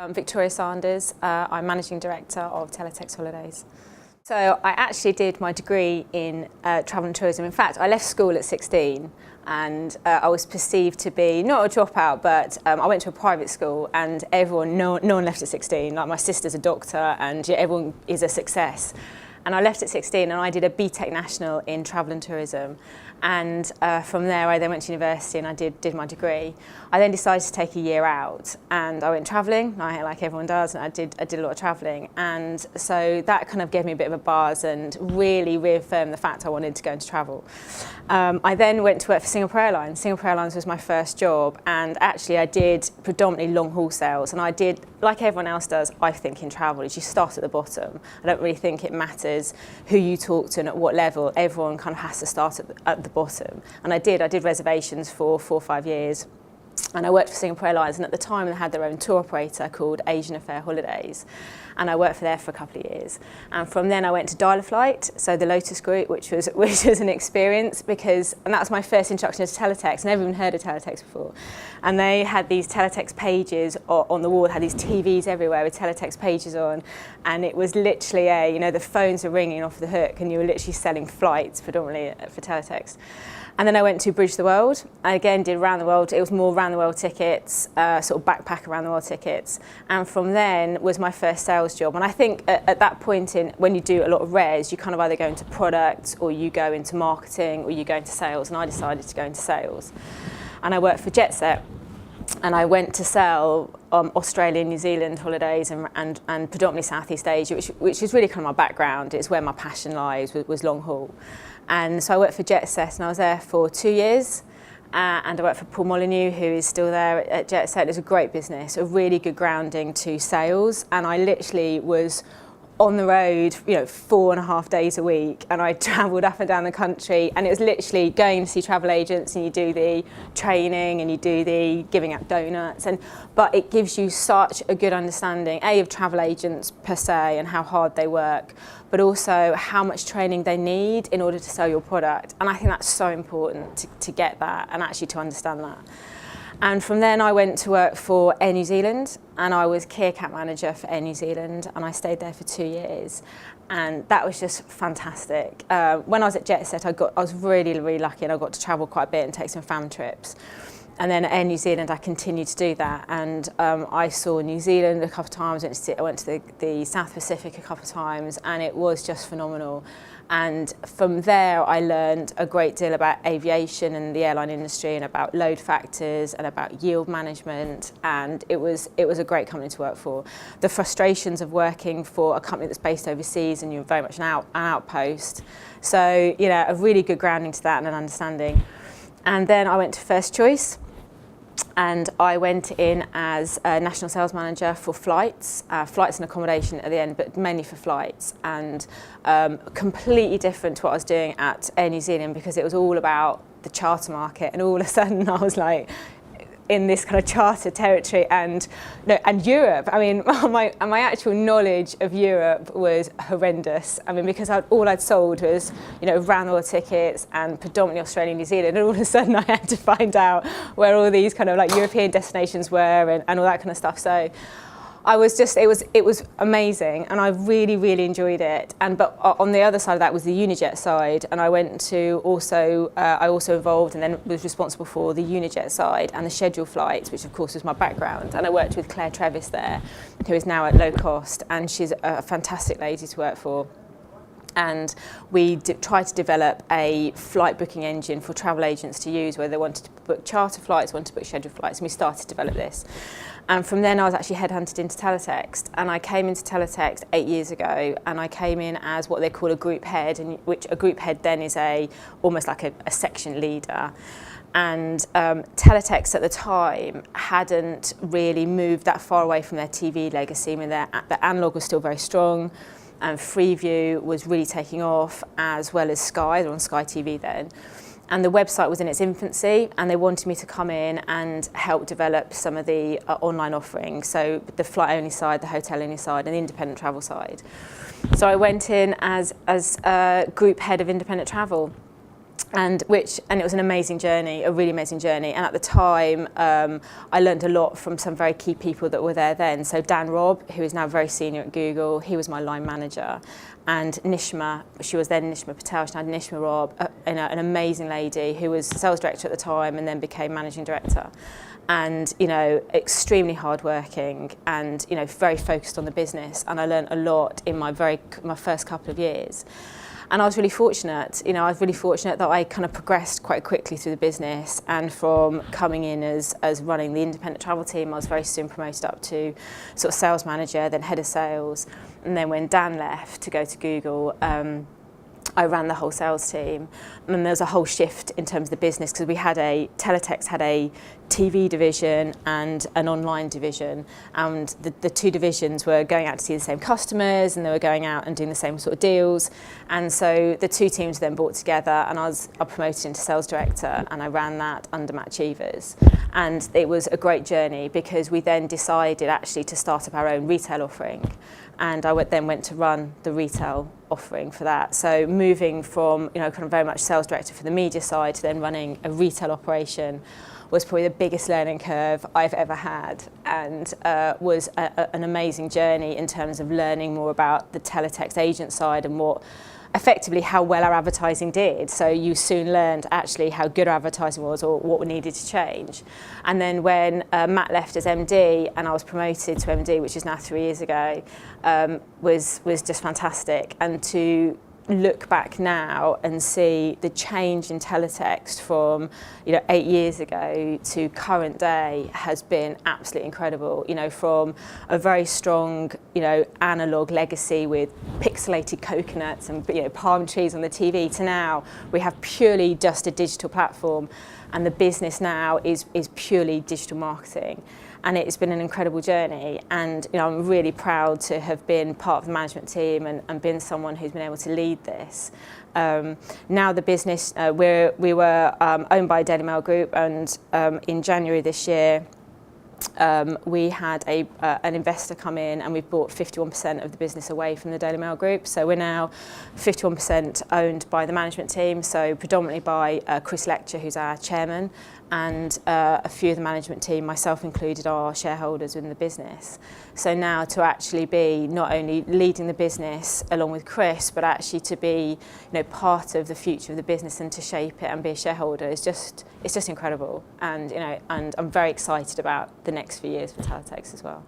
I'm Victoria Sanders. I'm Managing Director of Teletext Holidays. So I actually did my degree in travel and tourism. In fact, I left school at 16 and I was perceived to be not a dropout, but I went to a private school and no one left at 16. Like my sister's a doctor and everyone is a success. And I left at 16 and I did a BTEC National in travel and tourism. And from there I then went to university and I did my degree. I then decided to take a year out and I went travelling, like everyone does, and I did a lot of travelling. And so that kind of gave me a bit of a buzz and really reaffirmed the fact I wanted to go into travel. I then went to work for Singapore Airlines. Singapore Airlines was my first job, and actually I did predominantly long haul sales, and I did, like everyone else does, I think in travel, is you start at the bottom. I don't really think it matters who you talk to and at what level. Everyone kind of has to start at the bottom. And I did reservations for 4 or 5 years. And I worked for Singapore Airlines, and at the time they had their own tour operator called Asian Affair Holidays, and I worked for a couple of years. And from then I went to Dial a Flight, so the Lotus Group, which was an experience and that was my first introduction to Teletext. Never even heard of Teletext before. And they had these Teletext pages on the wall, had these TVs everywhere with Teletext pages on, and it was literally the phones were ringing off the hook, and you were literally selling flights predominantly for Teletext. And then I went to Bridge the World. I again did round the world. It was more round the world tickets, sort of backpack around the world tickets. And from then was my first sales job. And I think at that point when you do a lot of res, you kind of either go into product or you go into marketing or you go into sales. And I decided to go into sales. And I worked for Jet Set. And I went to sell Australia and New Zealand holidays and predominantly Southeast Asia, which is really kind of my background. It's where my passion lies, was long haul. And so I worked for Jet Set, and I was there for 2 years. And I worked for Paul Molyneux, who is still there at Jet Set. It was a great business, a really good grounding to sales. And I literally was on the road, 4.5 days a week, and I travelled up and down the country, and it was literally going to see travel agents, and you do the training and you do the giving out donuts, but it gives you such a good understanding, of travel agents per se and how hard they work, but also how much training they need in order to sell your product. And I think that's so important to get that and actually to understand that. And from then I went to work for Air New Zealand, and I was key account manager for Air New Zealand, and I stayed there for 2 years. And that was just fantastic. When I was at Jet Set, I was really, really lucky, and I got to travel quite a bit and take some fam trips. And then at Air New Zealand, I continued to do that. And I saw New Zealand a couple of times. I went to the South Pacific a couple of times, and it was just phenomenal. And from there, I learned a great deal about aviation and the airline industry, and about load factors and about yield management. And it was a great company to work for. The frustrations of working for a company that's based overseas, and you're very much an outpost. So, a really good grounding to that and an understanding. And then I went to First Choice, and I went in as a national sales manager for flights and accommodation at the end, but mainly for flights, and completely different to what I was doing at Air New Zealand, because it was all about the charter market, and all of a sudden I was like in this kind of charter territory, and Europe. I mean, my actual knowledge of Europe was horrendous. I mean, because all I'd sold was round the world tickets and predominantly Australia and New Zealand, and all of a sudden I had to find out where all these kind of like European destinations were and all that kind of stuff. So it was amazing, and I really, really enjoyed it. But on the other side of that was the Unijet side, and I also involved and then was responsible for the Unijet side and the scheduled flights, which of course was my background. And I worked with Claire Trevis there, who is now at Low Cost, and she's a fantastic lady to work for. And we tried to develop a flight booking engine for travel agents to use, where they wanted to book charter flights, wanted to book scheduled flights, and we started to develop this. And from then I was actually headhunted into Teletext, and I came into Teletext 8 years ago, and I came in as what they call a group head, and which a group head then is almost like a section leader. And Teletext at the time hadn't really moved that far away from their TV legacy. I mean, the analogue was still very strong, and Freeview was really taking off, as well as Sky. They were on Sky TV then. And the website was in its infancy, and they wanted me to come in and help develop some of the online offerings, so the flight-only side, the hotel-only side, and the independent travel side. So I went in as group head of independent travel. and it was an amazing journey, a really amazing journey. And at the time, I learned a lot from some very key people that were there then. So Dan Robb, who is now very senior at Google, he was my line manager. And Nishma, she was then Nishma Patel, she had Nishma Robb, an amazing lady who was sales director at the time and then became managing director. And, you know, extremely hardworking and, you know, very focused on the business. And I learned a lot in my first couple of years. And I was really fortunate, you know, that I kind of progressed quite quickly through the business, and from coming in as running the independent travel team, I was very soon promoted up to sort of sales manager, then head of sales. And then when Dan left to go to Google, I ran the whole sales team, and there was a whole shift in terms of the business because Teletext had a TV division and an online division, and the two divisions were going out to see the same customers, and they were going out and doing the same sort of deals. And so the two teams were then brought together, and I was promoted into sales director, and I ran that under Matt Cheevers. And it was a great journey because we then decided actually to start up our own retail offering. And I then went to run the retail offering for that. So moving from, you know, kind of very much sales director for the media side to then running a retail operation was probably the biggest learning curve I've ever had, and was an amazing journey in terms of learning more about the Teletext agent side and effectively how well our advertising did. So you soon learned actually how good our advertising was or what we needed to change. And then when Matt left as MD and I was promoted to MD, which is now 3 years ago, was just fantastic. And to look back now and see the change in Teletext from, you know, 8 years ago to current day has been absolutely incredible. You know, from a very strong, you know, analog legacy with pixelated coconuts and, you know, palm trees on the TV to now we have purely just a digital platform, and the business now is purely digital marketing. And it's been an incredible journey, and, you know, I'm really proud to have been part of the management team and been someone who's been able to lead this. Now the business, we were owned by Daily Mail Group, and in January this year we had an investor come in, and we've bought 51% of the business away from the Daily Mail Group. So we're now 51% owned by the management team, so predominantly by Chris Lecture, who's our chairman, and a few of the management team, myself included, are shareholders within the business. So now to actually be not only leading the business along with Chris, but actually to be, you know, part of the future of the business and to shape it and be a shareholder it's just incredible. And, you know, and I'm very excited about the next few years for Teletext as well.